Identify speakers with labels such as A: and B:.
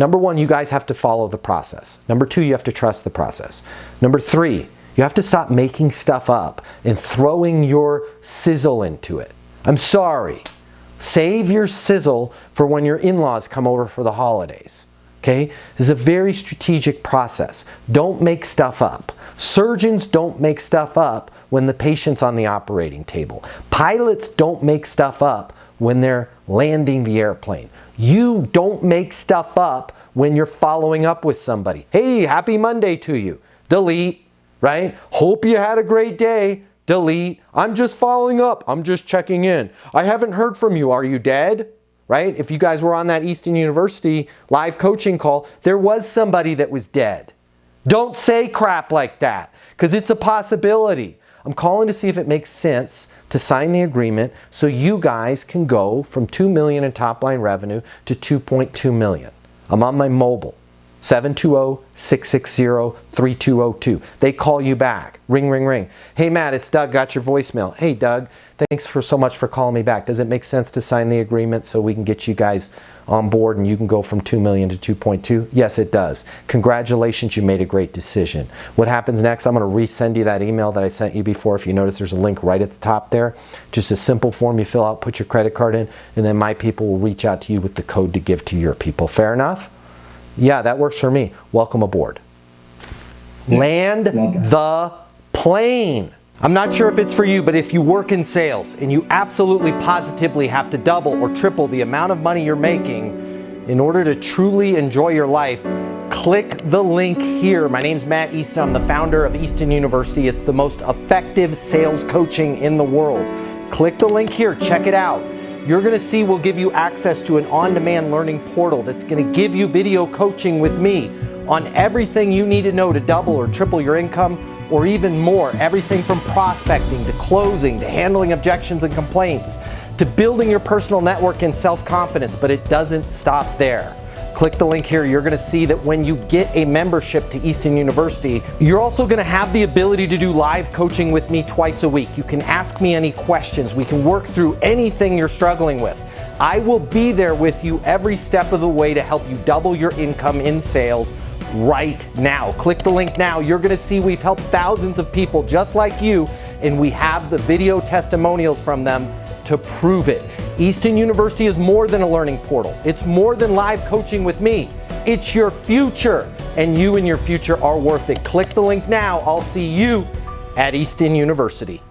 A: Number one, you guys have to follow the process. Number two, you have to trust the process. Number three, you have to stop making stuff up and throwing your sizzle into it. I'm sorry. Save your sizzle for when your in-laws come over for the holidays. Okay? This is a very strategic process. Don't make stuff up. Surgeons don't make stuff up when the patient's on the operating table. Pilots don't make stuff up when they're landing the airplane. You don't make stuff up when you're following up with somebody. Hey, happy Monday to you. Delete, right? Hope you had a great day. Delete. I'm just following up. I'm just checking in. I haven't heard from you. Are you dead? Right? If you guys were on that Easton University live coaching call, there was somebody that was dead. Don't say crap like that, because it's a possibility. I'm calling to see if it makes sense to sign the agreement so you guys can go from $2 million in top line revenue to $2.2 million. I'm on my mobile, 720-660-3202. They call you back. Ring, ring, ring. Hey, Matt, it's Doug. Got your voicemail. Hey, Doug, thanks so much for calling me back. Does it make sense to sign the agreement so we can get you guys on board and you can go from 2 million to 2.2? Yes, it does. Congratulations, you made a great decision. What happens next? I'm going to resend you that email that I sent you before. If you notice, there's a link right at the top there. Just a simple form you fill out, put your credit card in, and then my people will reach out to you with the code to give to your people. Fair enough? Yeah, that works for me. Welcome aboard. Yeah. Land the plane. I'm not sure if it's for you, but if you work in sales and you absolutely positively have to double or triple the amount of money you're making in order to truly enjoy your life, click the link here. My name's Matt Easton. I'm the founder of Easton University. It's the most effective sales coaching in the world. Click the link here. Check it out. You're going to see we'll give you access to an on-demand learning portal that's going to give you video coaching with me on everything you need to know to double or triple your income, or even more. Everything from prospecting to closing to handling objections and complaints to building your personal network and self-confidence. But it doesn't stop there. Click the link here. You're going to see that when you get a membership to Easton University, you're also going to have the ability to do live coaching with me twice a week. You can ask me any questions. We can work through anything you're struggling with. I will be there with you every step of the way to help you double your income in sales right now. Click the link now. You're going to see we've helped thousands of people just like you, and we have the video testimonials from them to prove it. Easton University is more than a learning portal. It's more than live coaching with me. It's your future, and you and your future are worth it. Click the link now. I'll see you at Easton University.